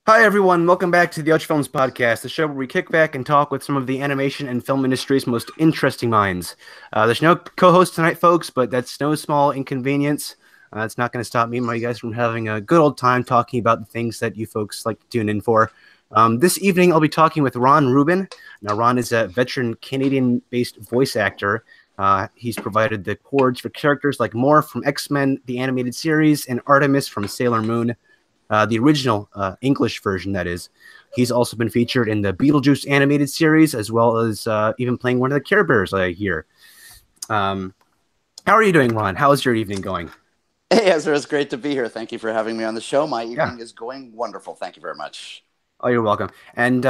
Hi, everyone. Welcome back to the Youch Films Podcast, the show where we kick back and talk with some of the animation and film industry's most interesting minds. There's no co-host tonight, folks, but that's no small inconvenience. It's not going to stop me and my guys from having a good old time talking about the things that you folks like to tune in for. This evening, I'll be talking with Rubin. Now, Ron is a veteran Canadian-based voice actor. He's provided the chords for characters like Morph from XMen, the animated series, and Artemis from Sailor Moon. The original English version, that is. He's also been featured in the Beetlejuice animated series, as well as even playing one of the Care Bears, I hear. How are you doing, Ron? How is your evening going? Hey, Ezra, it's great to be here. Thank you for having me on the show. My evening is going wonderful. Thank you very much. Oh, you're welcome. And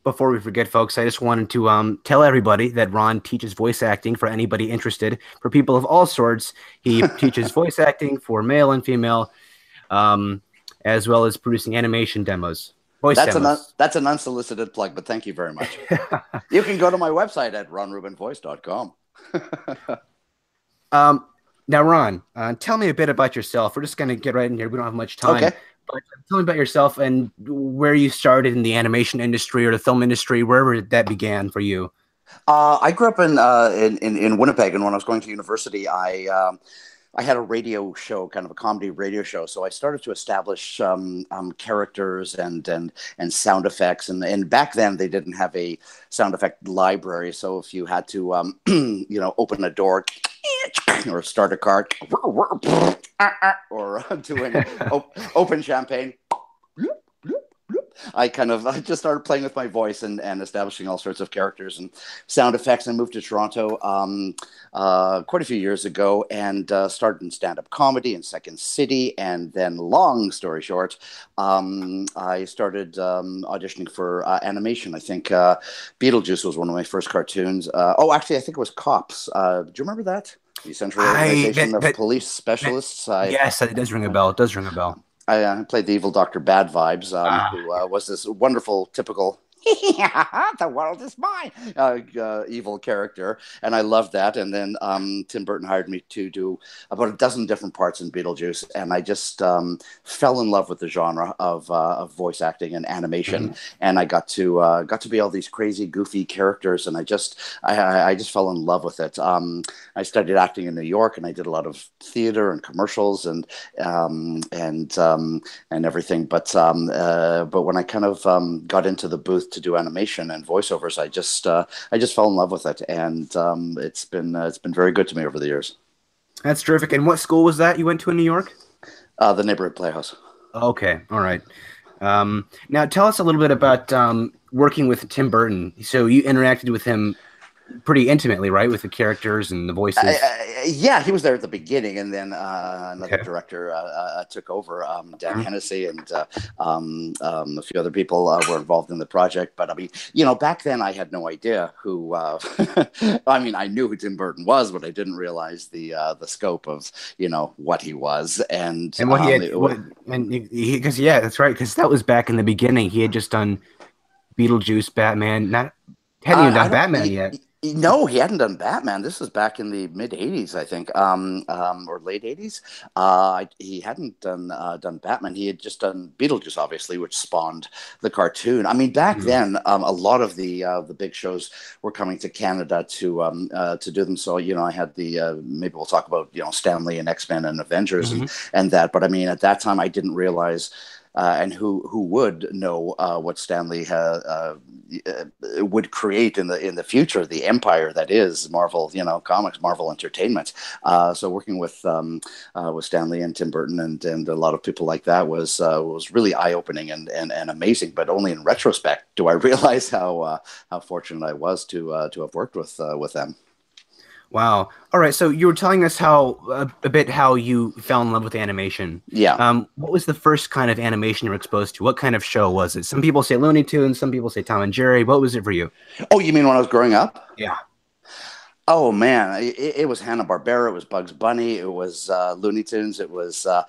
before we forget, folks, I just wanted to tell everybody that Ron teaches voice acting for anybody interested. For people of all sorts, he teaches voice acting for male and female. As well as producing animation demos. That's an unsolicited plug, but thank you very much. You can go to my website at ronrubinvoice.com. Now, Ron, tell me a bit about yourself. We're just going to get right in here. We don't have much time. Okay. But tell me about yourself and where you started in the animation industry or the film industry, wherever that began for you. I grew up in Winnipeg, and when I was going to university, I had a radio show, kind of a comedy radio show. So I started to establish characters and sound effects. And back then they didn't have a sound effect library. So if you had to, open a door or start a car or doing open champagne, I just started playing with my voice and establishing all sorts of characters and sound effects. I moved to Toronto quite a few years ago and started in stand-up comedy in Second City. And then, long story short, I started auditioning for animation. I think Beetlejuice was one of my first cartoons. Actually, I think it was Cops. Do you remember that? The Central Organization of Police Specialists. Yes, it does ring a bell. It does ring a bell. I played the evil Dr. Bad Vibes, who was this wonderful, typical, the world is mine, evil character. And I loved that. And then Tim Burton hired me to do about a dozen different parts in Beetlejuice. And I just fell in love with the genre of voice acting and animation. Mm-hmm. And I got to be all these crazy, goofy characters. And I just fell in love with it. I studied acting in New York, and I did a lot of theater and commercials and everything. But when I kind of got into the booth to do animation and voiceovers, I just fell in love with it, and it's been very good to me over the years. That's terrific. And what school was that you went to in New York? The Neighborhood Playhouse. Okay, all right. Now tell us a little bit about working with Tim Burton. So you interacted with him pretty intimately, right, with the characters and the voices? Yeah, he was there at the beginning, and then another director took over, Dan Hennessy, and a few other people were involved in the project. But I mean, back then I had no idea who. I mean, I knew who Tim Burton was, but I didn't realize the scope of what he was and what he had. Because that's right. Because that was back in the beginning. He had just done Beetlejuice, Batman. Hadn't even done Batman yet. No, he hadn't done Batman. This was back in the mid '80s, I think, or late '80s. He hadn't done Batman. He had just done Beetlejuice, obviously, which spawned the cartoon. I mean, back then, a lot of the big shows were coming to Canada to do them. So I had maybe we'll talk about Stan Lee and X-Men and Avengers and that. But I mean, at that time, I didn't realize. And who would know what Stan Lee would create in the future, the empire that is Marvel, comics, Marvel Entertainment. So working with Stan Lee and Tim Burton and a lot of people like that was really eye opening and amazing. But only in retrospect do I realize how fortunate I was to have worked with them. Wow. All right. So you were telling us how you fell in love with animation. Yeah. What was the first kind of animation you were exposed to? What kind of show was it? Some people say Looney Tunes. Some people say Tom and Jerry. What was it for you? Oh, you mean when I was growing up? Yeah. Oh man, it was Hanna-Barbera. It was Bugs Bunny. It was Looney Tunes. It was I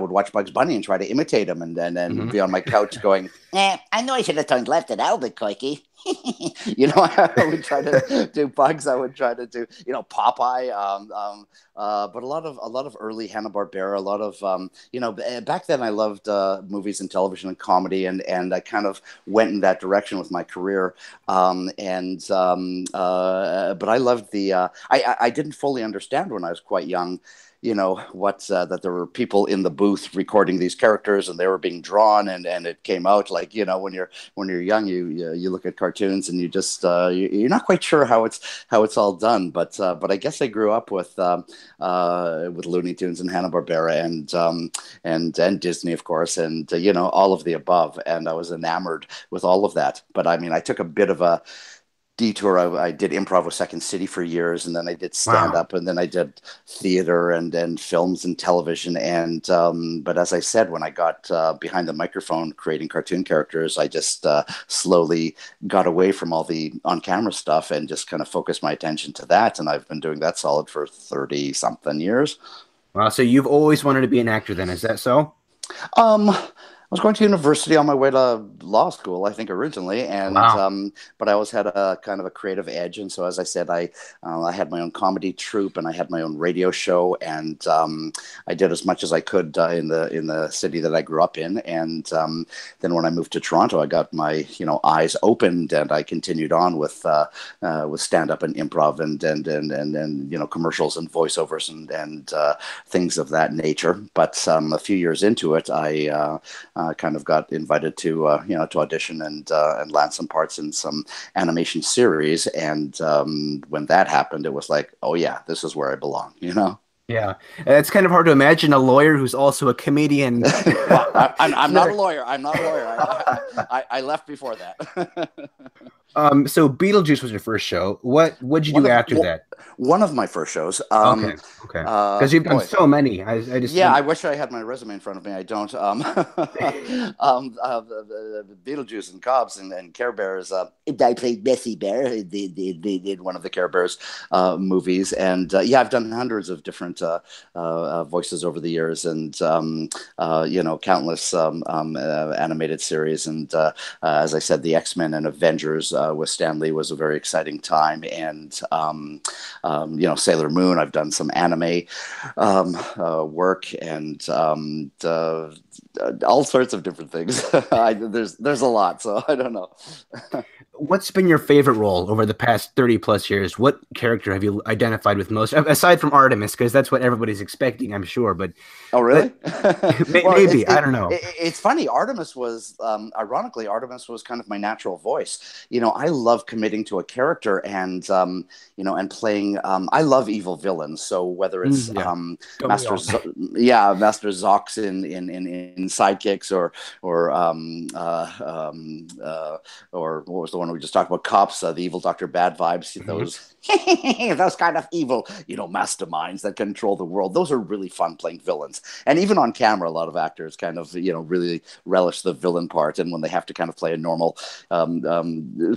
would watch Bugs Bunny and try to imitate him, and then be on my couch going, I know I should have turned left at Albert, Coiky. I would try to do Bugs. I would try to do, Popeye. But a lot of early Hanna-Barbera. A lot of, back then I loved movies and television and comedy, and I kind of went in that direction with my career. But I loved I didn't fully understand when I was quite young, what that there were people in the booth recording these characters, and they were being drawn, and it came out like, when you're young, you look at cartoons and you just you're not quite sure how it's all done, but I guess I grew up with Looney Tunes and Hanna-Barbera, and Disney, of course, and all of the above, and I was enamored with all of that. But I mean, I took a bit of a detour. I did improv with Second City for years, and then I did stand Wow. up, and then I did theater and films and television. And but as I said, when I got behind the microphone creating cartoon characters, I just slowly got away from all the on camera stuff and just kind of focused my attention to that. And I've been doing that solid for 30 something years. Wow. So you've always wanted to be an actor then, is that so? I was going to university on my way to law school, I think originally, and Wow. but I always had a kind of a creative edge, and so as I said, I had my own comedy troupe, and I had my own radio show, and I did as much as I could in the city that I grew up in, and then when I moved to Toronto, I got my eyes opened, and I continued on with stand up and improv and commercials and voiceovers and things of that nature. But a few years into it, I kind of got invited to audition and land some parts in some animation series. And when that happened, it was like, oh yeah, this is where I belong. Yeah. It's kind of hard to imagine a lawyer who's also a comedian. Well, I'm not a lawyer. I'm not a lawyer. I left before that. So Beetlejuice was your first show. What'd you one do of after that? one of my first shows. Okay, okay. Because you've done Boy, so many. I just yeah, I wish I had my resume in front of me. I don't. Beetlejuice and Cobbs and Care Bears. I played Bessie Bear. They did one of the Care Bears movies, and yeah, I've done hundreds of different voices over the years, and countless animated series. And as I said, the X-Men and Avengers with Stan Lee was a very exciting time, and Sailor Moon. I've done some anime work, and all sorts of different things. There's a lot, so I don't know. What's been your favorite role over the past 30 plus years? What character have you identified with most, aside from Artemis? Because that's what everybody's expecting, I'm sure. Oh, really? Well, Maybe, I don't know. it's funny. Artemis was, ironically, Artemis was kind of my natural voice. I love committing to a character and playing. I love evil villains. So whether it's Yeah. Don't we Master, all? Master Zox in Sidekicks, or what was the one we just talked about? Cops, the evil Dr. Bad Vibes. Those those kind of evil, masterminds that control the world. Those are really fun playing villains. And even on camera, a lot of actors kind of, really relish the villain part. And when they have to kind of play a normal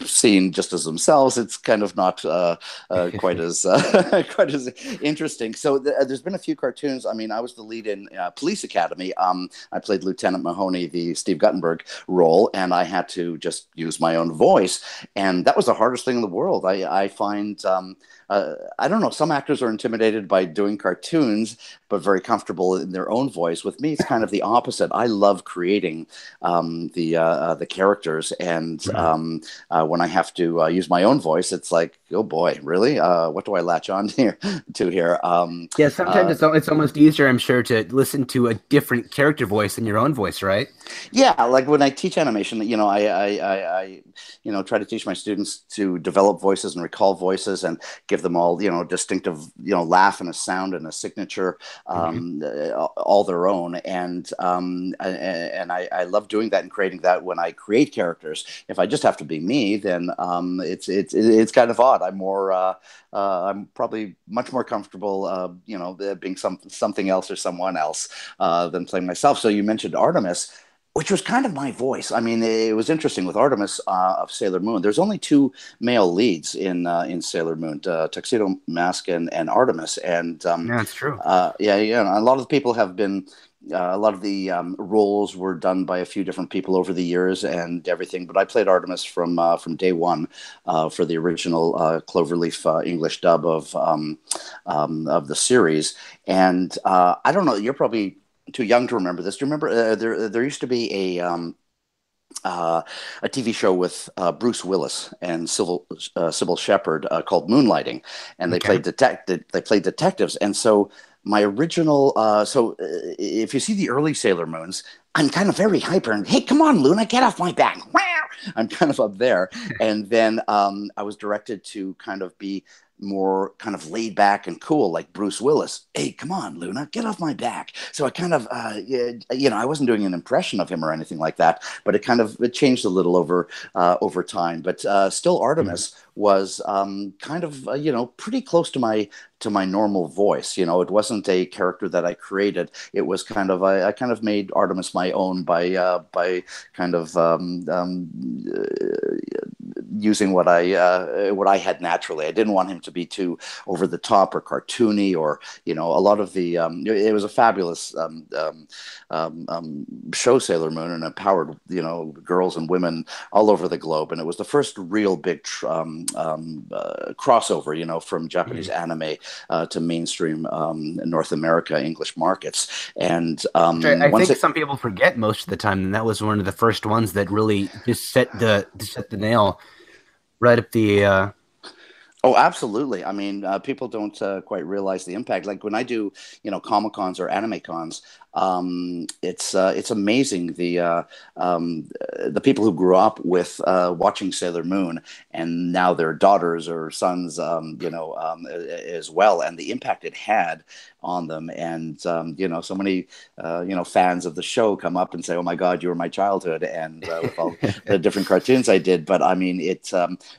scene just as themselves, it's kind of not quite as quite as interesting. So there's been a few cartoons. I mean, I was the lead in Police Academy. I played Lieutenant Mahoney, the Steve Guttenberg role, and I had to just use my own voice. And that was the hardest thing in the world. I find I don't know. Some actors are intimidated by doing cartoons, but very comfortable in their own voice. With me, it's kind of the opposite. I love creating the characters, and when I have to use my own voice, it's like, oh boy, really? What do I latch on to here? Yeah, sometimes it's almost easier, I'm sure, to listen to a different character voice than your own voice, right? Yeah, like when I teach animation, I try to teach my students to develop voices and recall voices and give them all, distinctive, laugh and a sound and a signature, all their own. And I love doing that and creating that when I create characters. If I just have to be me, then it's kind of odd. I'm probably much more comfortable, being something else or someone else than playing myself. So you mentioned Artemis. which was kind of my voice. I mean, it was interesting with Artemis of Sailor Moon. There's only two male leads in Sailor Moon, Tuxedo Mask and Artemis. And Yeah, that's true. yeah, a lot of the people have been. A lot of the roles were done by a few different people over the years and everything, but I played Artemis from day one for the original Cloverleaf English dub of the series. And I don't know, you're probably too young to remember this. Do you remember there used to be a TV show with Bruce Willis and Sybil Shepherd called Moonlighting, and Okay. they played detectives. And so my original, if you see the early Sailor Moons, I'm kind of very hyper and hey, come on, Luna, get off my back. I'm kind of up there, and then I was directed to kind of be more kind of laid back and cool, like Bruce Willis. Hey, come on, Luna, get off my back. So I kind of, I wasn't doing an impression of him or anything like that, but it changed a little over time. But still, Mhm. Artemis was kind of, pretty close to my normal voice. It wasn't a character that I created. It was kind of I kind of made Artemis my own by kind of using what I had naturally. I didn't want him to be too over the top or cartoony or a lot of the. It was a fabulous show, Sailor Moon, and empowered girls and women all over the globe. And it was the first real big crossover, from Japanese Mhm. anime to mainstream North America English markets. And Which I once think it some people forget most of the time, and that was one of the first ones that really just set the nail right up the Oh, absolutely. I mean, people don't quite realize the impact. Like when I do, Comic Cons or anime cons, it's amazing the people who grew up with watching Sailor Moon and now their daughters or sons, as well, and the impact it had on them. And so many fans of the show come up and say, "Oh my God, you were my childhood," and with all the different cartoons I did. But I mean,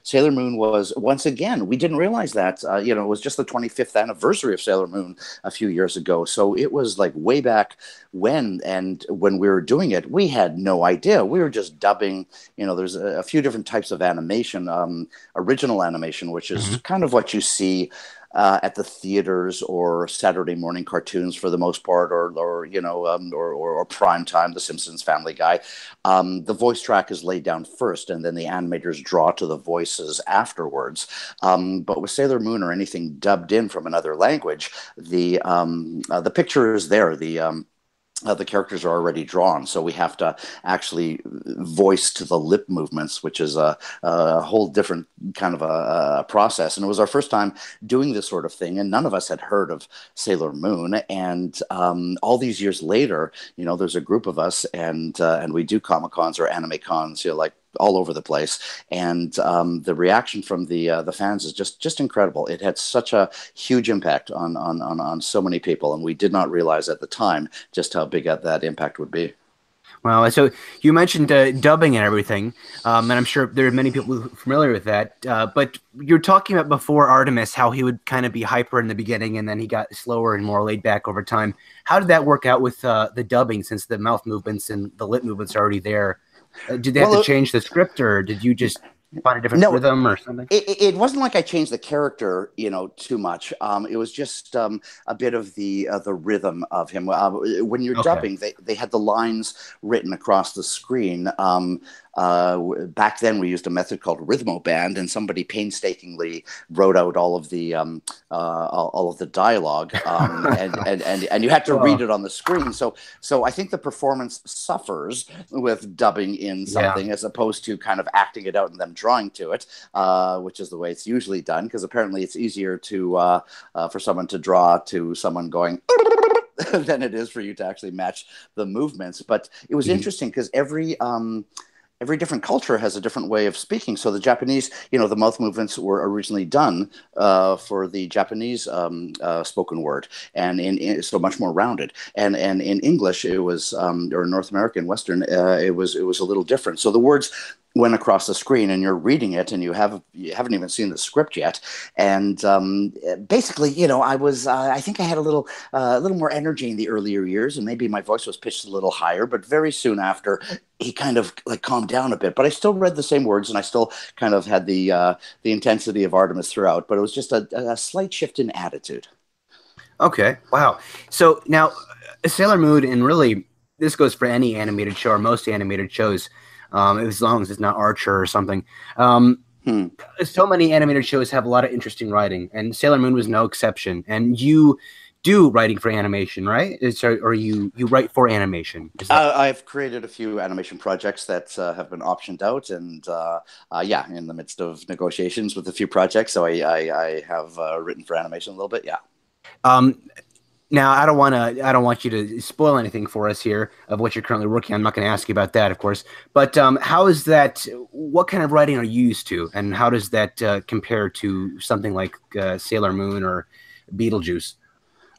Sailor Moon was once again. We didn't realize that. It was just the 25th anniversary of Sailor Moon a few years ago. So it was like way back when, and when we were doing it, we had no idea. We were just dubbing. There's a few different types of animation. Original animation, which is Mhm. kind of what you see at the theaters or Saturday morning cartoons for the most part, or prime time, The Simpsons, Family Guy. The voice track is laid down first, and then the animators draw to the voices afterwards. But with Sailor Moon or anything dubbed in from another language, the picture is there. The characters are already drawn, so we have to actually voice to the lip movements, which is a whole different kind of a process. And it was our first time doing this sort of thing, and none of us had heard of Sailor Moon. And all these years later, there's a group of us, and we do Comic Cons or anime cons, like all over the place, and the reaction from the fans is just incredible. It had such a huge impact on so many people, and we did not realize at the time just how big that impact would be. Well, so you mentioned dubbing and everything, and I'm sure there are many people who are familiar with that. But you're talking about before Artemis, how he would kind of be hyper in the beginning, and then he got slower and more laid back over time. How did that work out with the dubbing, since the mouth movements and the lip movements are already there? Did they have to Well, change the script, or did you just find a different no, rhythm or something? it wasn't like I changed the character, too much. It was just a bit of the rhythm of him. When you're Okay. dubbing, they had the lines written across the screen. Back then, we used a method called Rhythmoband, and somebody painstakingly wrote out all of the dialogue, and you had to read Oh, it on the screen. So I think the performance suffers with dubbing in yeah. something as opposed to kind of acting it out and them drawing to it, which is the way it's usually done. Because apparently, it's easier for someone to draw to someone going than it is for you to actually match the movements. But it was Mhm. interesting because every different culture has a different way of speaking. So the Japanese, the mouth movements were originally done for the Japanese spoken word, and so much more rounded. And in English, it was or North American Western, it was a little different. So the words went across the screen, and you're reading it, and you haven't even seen the script yet. And basically, I think I had a little more energy in the earlier years, and maybe my voice was pitched a little higher. But very soon after, he kind of like calmed down a bit. But I still read the same words, and I still kind of had the intensity of Artemis throughout. But it was just a slight shift in attitude. Okay, wow. So now, Sailor Moon, and really, this goes for any animated show or most animated shows, as long as it's not Archer or something. So many animated shows have a lot of interesting writing, and Sailor Moon was no exception. And you do writing for animation, right? Or you write for animation? I've created a few animation projects that have been optioned out, and yeah, in the midst of negotiations with a few projects. So I have written for animation a little bit. Yeah. Now, I don't want you to spoil anything for us here of what you're currently working on. I'm not going to ask you about that, of course. But how is that? What kind of writing are you used to, and how does that compare to something like Sailor Moon or Beetlejuice?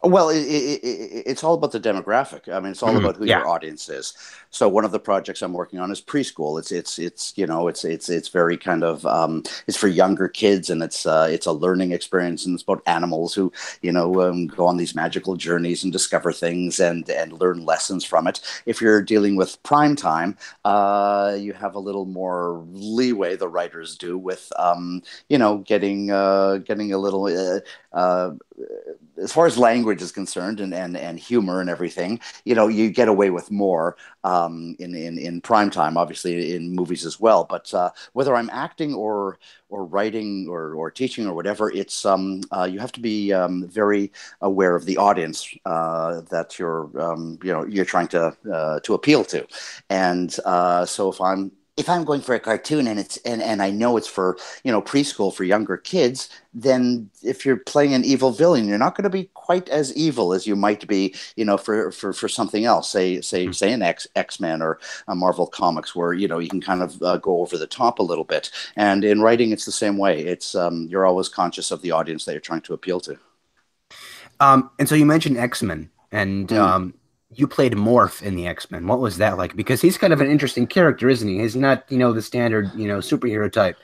Well, it's all about the demographic. I mean, it's all about who your audience is. So one of the projects I'm working on is preschool. It's very kind of it's for younger kids, and it's a learning experience, and it's about animals who go on these magical journeys and discover things and learn lessons from it. If you're dealing with prime time, you have a little more leeway. The writers do with getting a little. As far as language is concerned and humor and everything, you get away with more in prime time, obviously in movies as well. But whether I'm acting or writing or teaching or whatever, it's you have to be very aware of the audience that you're trying to appeal to, and so if I'm going for a cartoon and I know it's for preschool for younger kids, then if you're playing an evil villain, you're not going to be quite as evil as you might be, for something else. Say an X-Men or a Marvel Comics, where you can kind of go over the top a little bit. And in writing, it's the same way. It's you're always conscious of the audience that you're trying to appeal to. And so you mentioned X-Men, and you played Morph in the X-Men. What was that like? Because he's kind of an interesting character, isn't he? He's not, the standard, superhero type.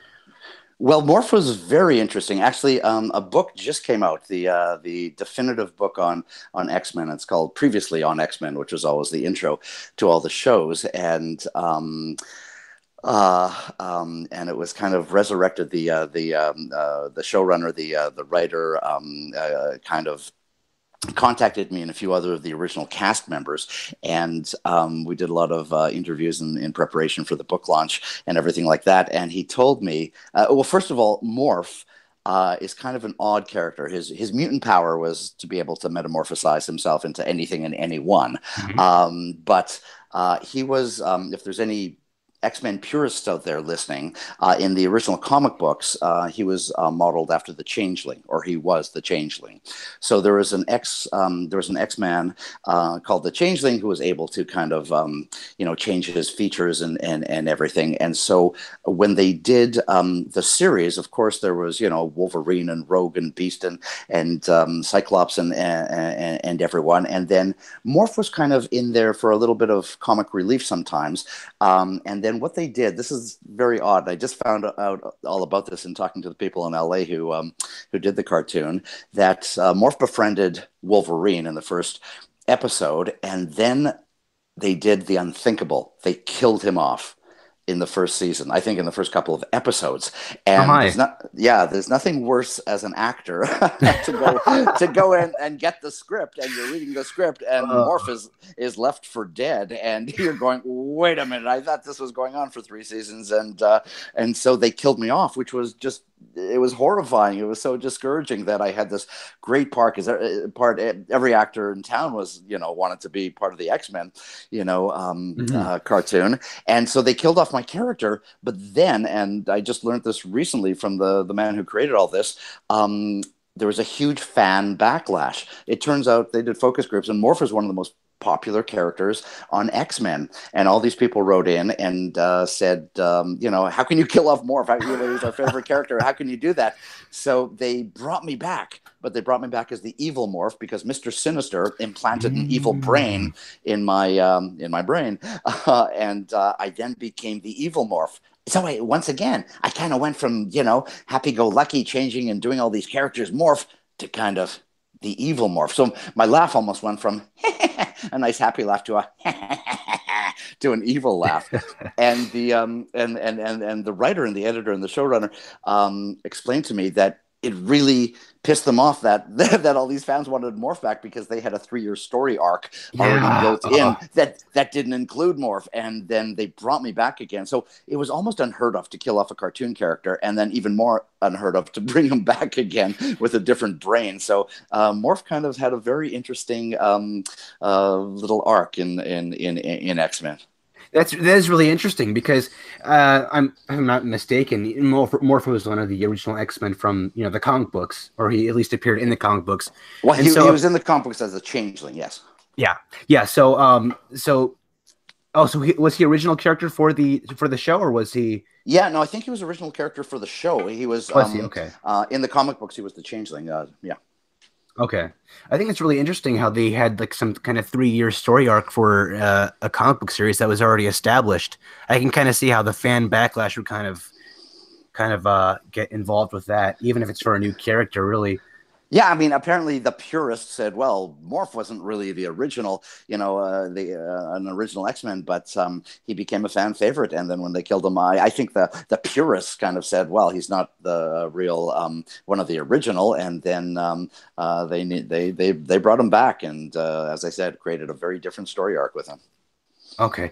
Well, Morph was very interesting. Actually, a book just came out, the definitive book on X-Men. It's called Previously on X-Men, which was always the intro to all the shows, and it was kind of resurrected the showrunner, the writer, kind of contacted me and a few other of the original cast members, and we did a lot of interviews in preparation for the book launch and everything like that. And he told me, well, first of all, Morph is kind of an odd character. His mutant power was to be able to metamorphosize himself into anything and anyone. But he was, if there's any X-Men purists out there listening, in the original comic books, he was modeled after the Changeling, or he was the Changeling. So there was an X-Man called the Changeling who was able to kind of change his features and everything. And so when they did the series, of course there was Wolverine and Rogue and Beast and Cyclops and everyone. And then Morph was kind of in there for a little bit of comic relief sometimes, and then what they did, this is very odd. I just found out all about this in talking to the people in LA who did the cartoon, that Morph befriended Wolverine in the first episode, and then they did the unthinkable. They killed him off in the first season, I think in the first couple of episodes. And there's nothing worse as an actor to go in and get the script, and you're reading the script, and Morph is left for dead, and you're going, wait a minute, I thought this was going on for 3 seasons, and so they killed me off, which was just, it was horrifying. It was so discouraging that I had this great part, because every actor in town was wanted to be part of the X-Men cartoon, and so they killed off my character. But then, and I just learned this recently from the man who created all this, there was a huge fan backlash. It turns out they did focus groups, and Morph is one of the most popular characters on X-Men, and all these people wrote in and said, how can you kill off Morph? He's our favorite character. How can you do that? So they brought me back, but they brought me back as the Evil Morph, because Mr. Sinister implanted an evil brain in my brain, and I then became the Evil Morph. So once again, I kind of went from, happy-go-lucky, changing and doing all these characters morph to kind of the evil morph. So my laugh almost went from a nice happy laugh to a to an evil laugh. And the and the writer and the editor and the showrunner explained to me that it really pissed them off that all these fans wanted Morph back because they had a 3-year story arc already built in that didn't include Morph, and then they brought me back again. So it was almost unheard of to kill off a cartoon character, and then even more unheard of to bring him back again with a different brain. So Morph kind of had a very interesting little arc in X-Men. That is really interesting because I'm not mistaken. Morph was one of the original X-Men from the comic books, or he at least appeared in the comic books. Well, he was in the comic books as a changeling, yes. Yeah. So was he original character for the show, or was he? Yeah, no, I think he was original character for the show. He was. Okay. In the comic books, he was the changeling. Yeah. Okay. I think it's really interesting how they had like some kind of 3-year story arc for a comic book series that was already established. I can kind of see how the fan backlash would kind of get involved with that, even if it's for a new character, really. Yeah, I mean, apparently the purists said, well, Morph wasn't really the original, an original X-Men, but he became a fan favorite. And then when they killed him, I think the purists kind of said, well, he's not the real one of the original. And then they brought him back, and as I said, created a very different story arc with him. Okay.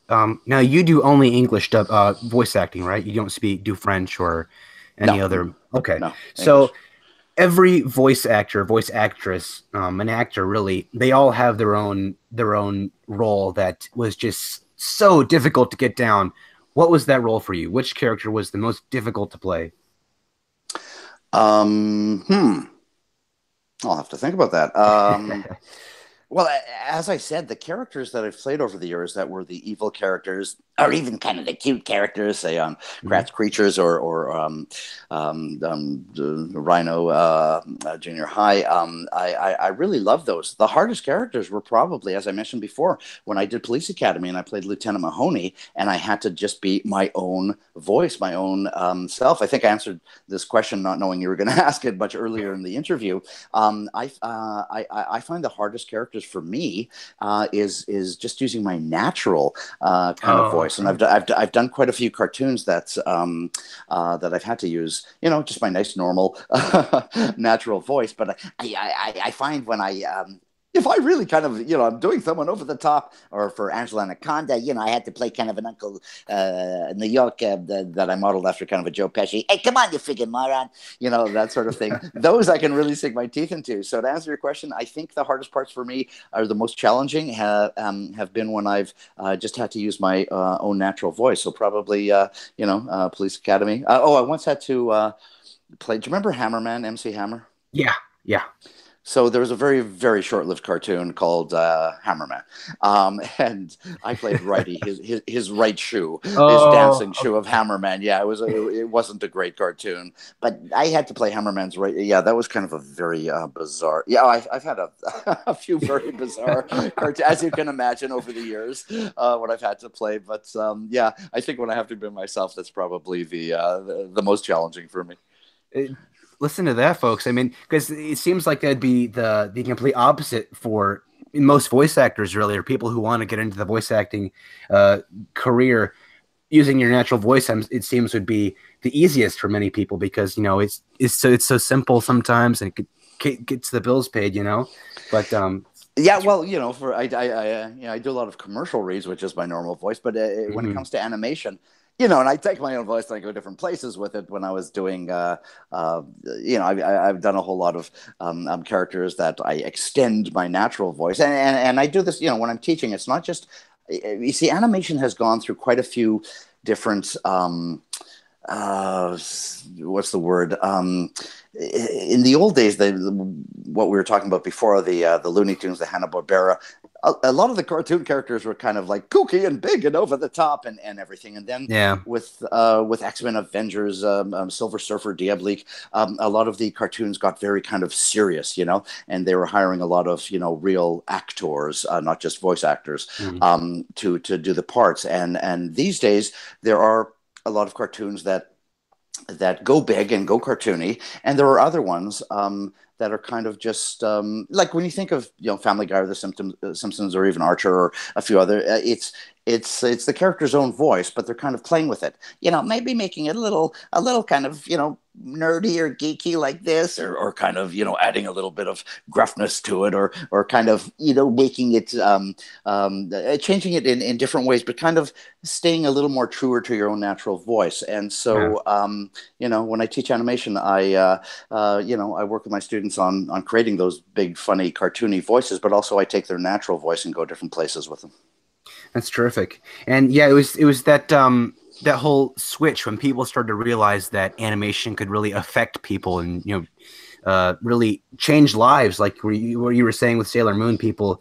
Now you do only English voice acting, right? You don't do French or any other. Okay. No, so. Every voice actor, voice actress, an actor, really, they all have their own role that was just so difficult to get down. What was that role for you? Which character was the most difficult to play? I'll have to think about that. Well, as I said, the characters that I've played over the years that were the evil characters, or even kind of the cute characters, say on Kratz Creatures or Rhino Junior High, I really love those. The hardest characters were probably, as I mentioned before, when I did Police Academy and I played Lieutenant Mahoney, and I had to just be my own voice, my own self. I think I answered this question not knowing you were going to ask it much earlier in the interview. I find the hardest characters for me is just using my natural kind of voice. And I've done quite a few cartoons that I've had to use, just my nice normal natural voice. But I find when if I really kind of, I'm doing someone over the top, or for Angela Anaconda, I had to play kind of an Uncle New York that I modeled after kind of a Joe Pesci. Hey, come on, you friggin' moron. That sort of thing. Those I can really sink my teeth into. So to answer your question, I think the hardest parts for me are the most challenging have been when I've just had to use my own natural voice. So probably, Police Academy. I once had to play. Do you remember Hammerman, MC Hammer? Yeah. So there was a very, very short-lived cartoon called Hammerman, and I played Righty, his right shoe, his dancing shoe of Hammerman. Yeah, it wasn't a great cartoon, but I had to play Hammerman's right. Yeah, that was kind of a very bizarre. Yeah, I've had a few very bizarre cartoons, as you can imagine, over the years, what I've had to play. But yeah, I think when I have to be myself, that's probably the most challenging for me. Listen to that, folks. I mean, because it seems like that'd be the complete opposite for most voice actors, really, or people who want to get into the voice acting career. Using your natural voice, it seems, would be the easiest for many people because it's so simple sometimes, and it gets the bills paid. But yeah, well, I do a lot of commercial reads, which is my normal voice. But when it comes to animation. And I take my own voice and I go different places with it. When I was doing, I've done a whole lot of characters that I extend my natural voice. And I do this, when I'm teaching, it's not just, you see, animation has gone through quite a few different, what's the word? In the old days, what we were talking about before, the Looney Tunes, the Hanna-Barbera, a lot of the cartoon characters were kind of like kooky and big and over the top and everything. And then with X-Men, Avengers, Silver Surfer, Diabolique, a lot of the cartoons got very kind of serious, and they were hiring a lot of, real actors, not just voice actors, to do the parts. And these days there are a lot of cartoons that go big and go cartoony, and there are other ones that are kind of just like when you think of Family Guy or The Simpsons or even Archer or a few other. It's the character's own voice, but they're kind of playing with it. Maybe making it a little kind of nerdy or geeky like this, or kind of adding a little bit of gruffness to it, or kind of making it changing it in different ways, but kind of staying a little more truer to your own natural voice. And so when I teach animation, I work with my students on creating those big, funny, cartoony voices, but also I take their natural voice and go different places with them. That's terrific. And yeah, it was that that whole switch when people started to realize that animation could really affect people and really change lives. Like what you were saying with Sailor Moon, people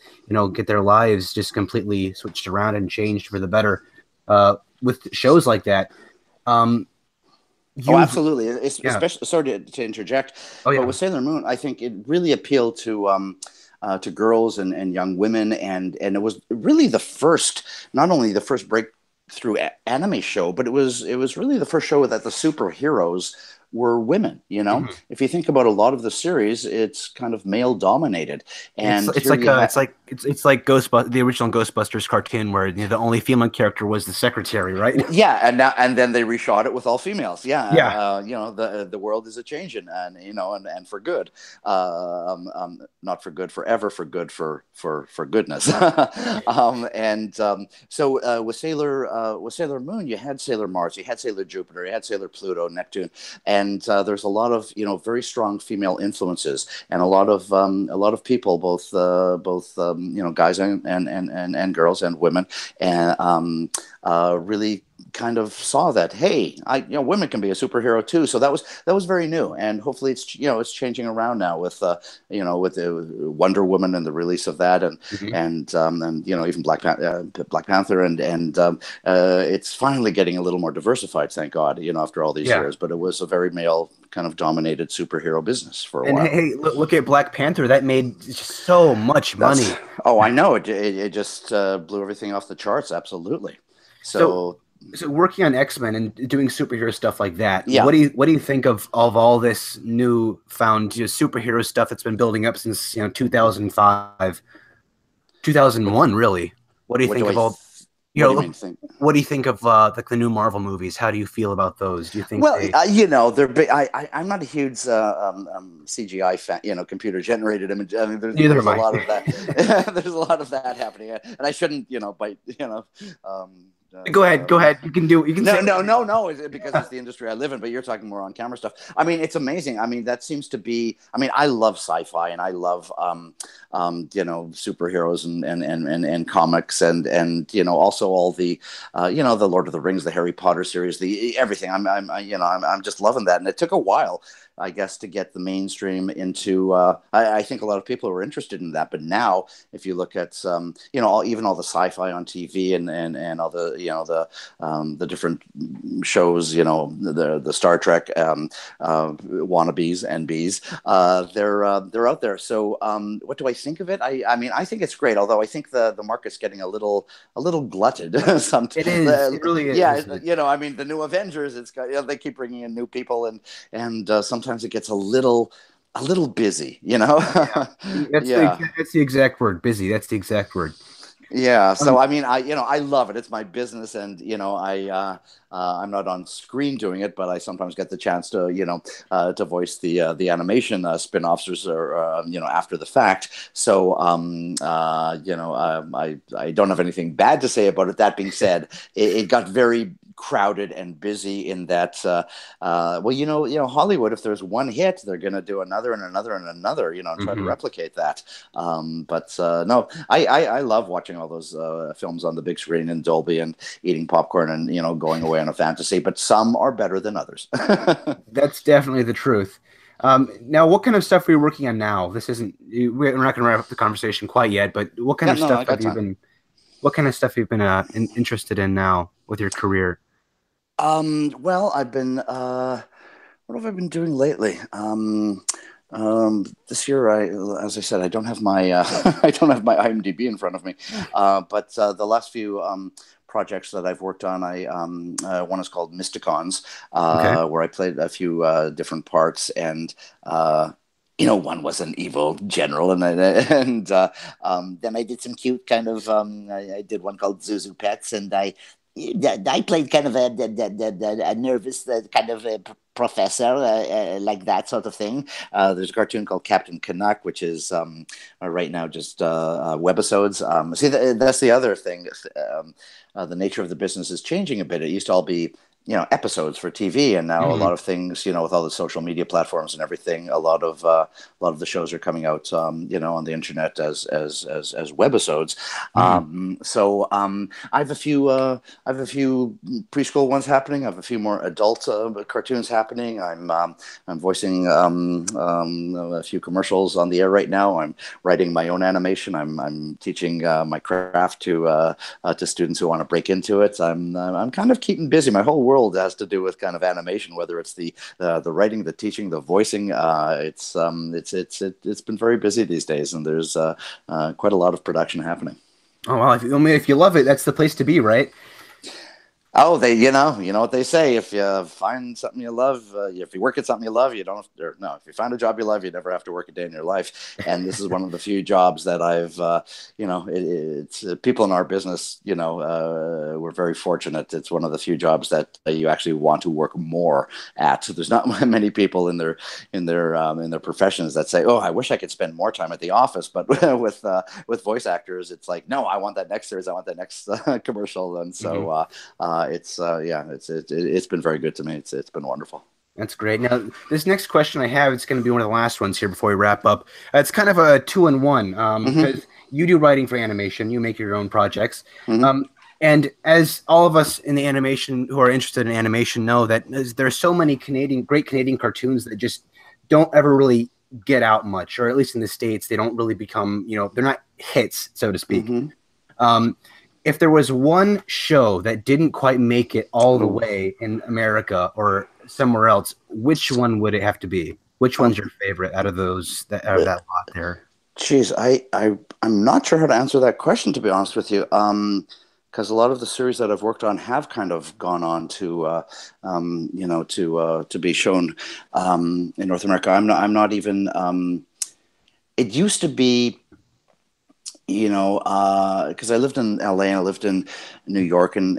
get their lives just completely switched around and changed for the better with shows like that. Absolutely. Especially, sorry to interject, but with Sailor Moon, I think it really appealed to girls and young women, and it was really not only the first breakthrough anime show, but it was really the first show that the superheroes were women. If you think about a lot of the series, it's kind of male dominated, and it's like Ghostbusters, the original Ghostbusters cartoon, where the only female character was the secretary, right? Yeah, and then they reshot it with all females. Yeah. The world is a changing, and for good. Not for good forever, for good for goodness. So with Sailor Moon, you had Sailor Mars, you had Sailor Jupiter, you had Sailor Pluto, Neptune, and there's a lot of very strong female influences, and a lot of people, both guys and girls and women, and really kind of saw that, hey, women can be a superhero too. So that was very new, and hopefully it's changing around now with with the Wonder Woman and the release of that, and even Black Panther, and it's finally getting a little more diversified, thank God, after all these years. But it was a very male kind of dominated superhero business for a while. Hey, look at Black Panther. That made so much money. I know it just blew everything off the charts. Absolutely. So working on X-Men and doing superhero stuff like that, what do you think of all this new found superhero stuff that's been building up since 2005, 2001 really? What do you think of all? What do you think of the new Marvel movies? How do you feel about those? Do you think? Well, they're big. I'm not a huge CGI fan. Computer generated image. I mean, there's a lot of that. There's a lot of that happening, and I shouldn't, bite. Go ahead. You can do. You can. No. It's because it's the industry I live in. But you're talking more on camera stuff. I mean, it's amazing. I mean, that seems to be. I mean, I love sci-fi and I love superheroes and comics and also all the the Lord of the Rings, the Harry Potter series, the everything. I'm just loving that. And it took a while, I guess, to get the mainstream into. I think a lot of people were interested in that, but now if you look at even all the sci-fi on TV and all the the different shows, the Star Trek wannabes and bees, they're out there. So what do I think of it? I mean, I think it's great. Although I think the market's getting a little glutted. Sometimes it is. It really is. Yeah, I mean, the new Avengers. It's got they keep bringing in new people and sometimes it gets a little busy. That's the exact word. Busy. That's the exact word. Yeah. So I mean, I love it. It's my business, and I'm not on screen doing it, but I sometimes get the chance to to voice the animation spin-offs or after the fact. So I don't have anything bad to say about it. That being said, it got very crowded and busy in that Hollywood, if there's one hit, they're going to do another and another and another, and try to replicate that. No, I love watching all those films on the big screen in Dolby and eating popcorn and going away on a fantasy, but some are better than others. That's definitely the truth. Now, what kind of stuff are you working on now? We're not going to wrap up the conversation quite yet, but what kind of stuff have you been? What kind of stuff have you been interested in now with your career? Well, I've been. What have I been doing lately? This year, as I said, I don't have my I don't have my IMDb in front of me. But the last few projects that I've worked on. One is called Mysticons, Okay. where I played a few different parts, and one was an evil general, and then I did some cute kind of. I did one called Zuzu Pets, and I played kind of a nervous kind of a professor, like that sort of thing. There's a cartoon called Captain Canuck, which is right now just webisodes. See, that's the other thing. The nature of the business is changing a bit. It used to all be episodes for TV, and now a lot of things, with all the social media platforms and everything, a lot of the shows are coming out, on the internet as webisodes. I have a few preschool ones happening. I have a few more adult cartoons happening. I'm voicing a few commercials on the air right now. I'm writing my own animation. I'm teaching my craft to students who want to break into it. I'm kind of keeping busy. My whole world has to do with kind of animation, whether it's the writing, the teaching, the voicing. It's been very busy these days, and there's quite a lot of production happening. Oh well, if you love it, that's the place to be, right? Oh, you know what they say. If you find something you love, if you work at something you love, you don't. If you find a job you love, you never have to work a day in your life. And this is one of the few jobs that I've, it's people in our business. We're very fortunate. It's one of the few jobs that you actually want to work more at. So there's not many people in their professions that say, "Oh, I wish I could spend more time at the office." But with voice actors, it's like, no, I want that next series. I want that next commercial. And so. It's been very good to me. It's been wonderful. That's great. Now, this next question I have, it's going to be one of the last ones here before we wrap up. It's kind of a 2-in-1 because you do writing for animation, you make your own projects, and as all of us in the animation who are interested in animation know, that there are so many great Canadian cartoons that just don't ever really get out much, or at least in the States, they don't really become, they're not hits, so to speak. If there was one show that didn't quite make it all the way in America or somewhere else, which one would it have to be? Which one's your favorite out of that lot there? Geez, I'm not sure how to answer that question, to be honest with you. Because a lot of the series that I've worked on have kind of gone on to, to be shown in North America. I'm not even. It used to be. Because I lived in LA and I lived in New York and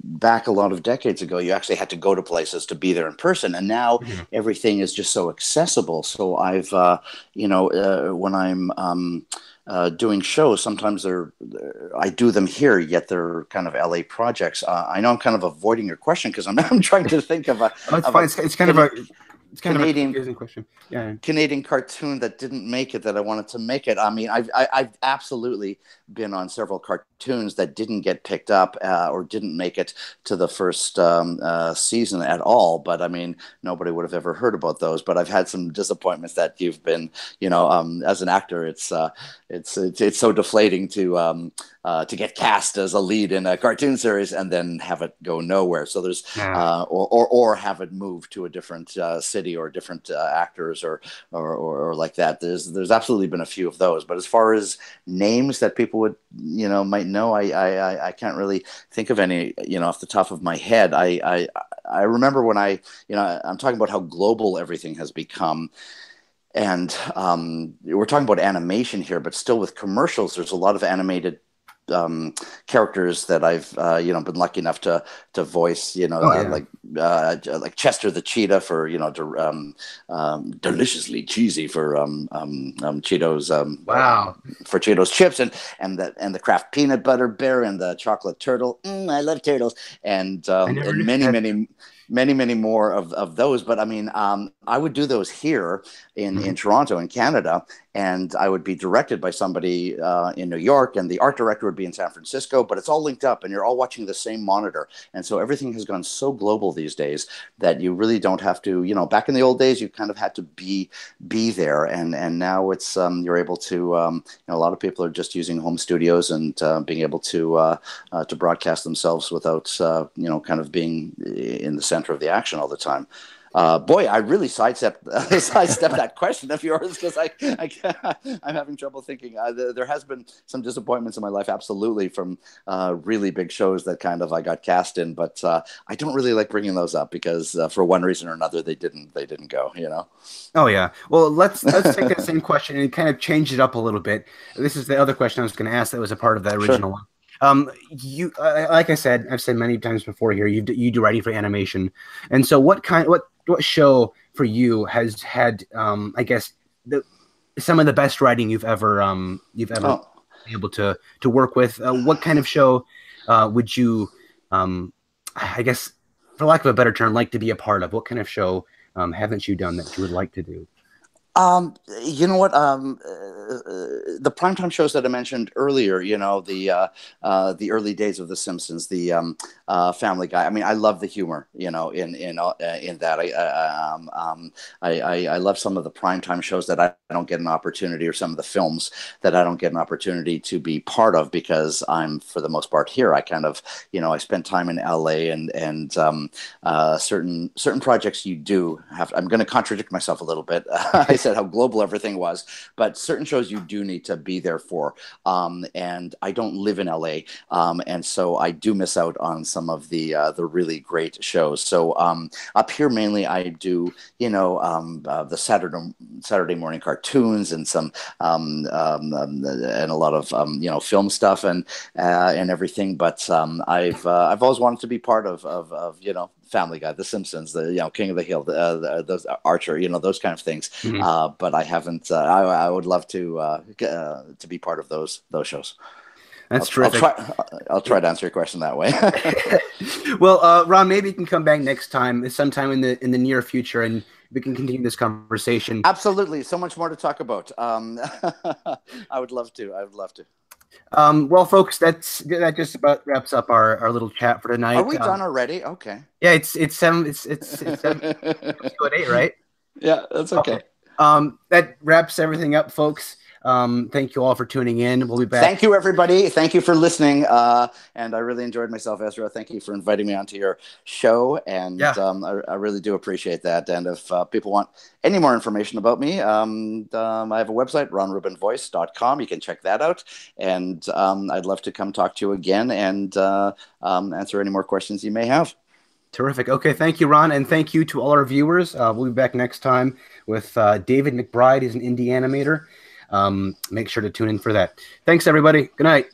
back a lot of decades ago, you actually had to go to places to be there in person. And now everything is just so accessible. So I've, when I'm doing shows, sometimes I do them here, yet they're kind of LA projects. I know I'm kind of avoiding your question because I'm trying to think of a. Oh, it's fine. It's kind of a. It's kind Canadian, of a confusing question. Yeah. Canadian cartoon that didn't make it that I wanted to make it. I mean, I've absolutely been on several cartoons that didn't get picked up or didn't make it to the first season at all. But I mean, nobody would have ever heard about those. But I've had some disappointments that you've been, as an actor, it's so deflating to get cast as a lead in a cartoon series and then have it go nowhere. So there's or have it move to a different city or different actors or like that. There's absolutely been a few of those. But as far as names that people would might know, I can't really think of any off the top of my head. I remember when I'm talking about how global everything has become. And we're talking about animation here, but still with commercials, there's a lot of animated characters that I've been lucky enough to voice, like Chester the cheetah for deliciously cheesy for Cheetos for Cheetos chips and the Kraft peanut butter bear and the chocolate turtle. I love turtles and many more of those. But I mean, I would do those here in Toronto in Canada, and I would be directed by somebody in New York, and the art director would be in San Francisco, but it's all linked up and you're all watching the same monitor. And so everything has gone so global these days that you really don't have to, back in the old days, you kind of had to be there. And now it's, you're able to, a lot of people are just using home studios and being able to broadcast themselves without, kind of being in the center of the action all the time. Boy, I really sidestepped that question of yours because I'm having trouble thinking. There has been some disappointments in my life, absolutely, from really big shows that kind of I got cast in, but I don't really like bringing those up because for one reason or another they didn't go. You know. Oh yeah. Well, let's take that same question and kind of change it up a little bit. This is the other question I was going to ask that was a part of that original one. You like I said, I've said many times before here, you do writing for animation, and so what show for you has had I guess some of the best writing you've ever been able to work with? What kind of show would you I guess, for lack of a better term, like to be a part of? What kind of show haven't you done that you would like to do? You know what? The primetime shows that I mentioned earlier, you know, the early days of The Simpsons, the Family Guy. I mean, I love the humor, you know, in that. I love some of the primetime shows that I don't get an opportunity, or some of the films that I don't get an opportunity to be part of because I'm, for the most part, here. I kind of, you know, I spent time in LA, and certain projects you do have. I'm going to contradict myself a little bit. I said how global everything was, but certain shows you do need to be there for. And I don't live in LA, and so I do miss out on some of the really great shows. So up here mainly I do, you know, the Saturday morning cartoons and some and a lot of you know, film stuff and everything. But I've always wanted to be part of you know, Family Guy, The Simpsons, the, you know, King of the Hill, those Archer, you know, those kind of things. Mm-hmm. But I haven't. I would love to be part of those shows. That's terrific. I'll try to answer your question that way. Well, Ron, maybe you can come back next time, sometime in the near future, and we can continue this conversation. Absolutely, so much more to talk about. I would love to. Well, folks, that just about wraps up our little chat for tonight. Are we done already? Okay. Yeah, it's 7:08, right? Yeah, that's okay. That wraps everything up, folks. Thank you all for tuning in. We'll be back. Thank you, everybody. Thank you for listening. And I really enjoyed myself, Ezra. Thank you for inviting me onto your show. And yeah. I really do appreciate that. And if people want any more information about me, I have a website, ronrubinvoice.com. You can check that out. And I'd love to come talk to you again and answer any more questions you may have. Terrific. Okay, thank you, Ron, and thank you to all our viewers. We'll be back next time with David McBride. He's an indie animator. Make sure to tune in for that. Thanks, everybody. Good night.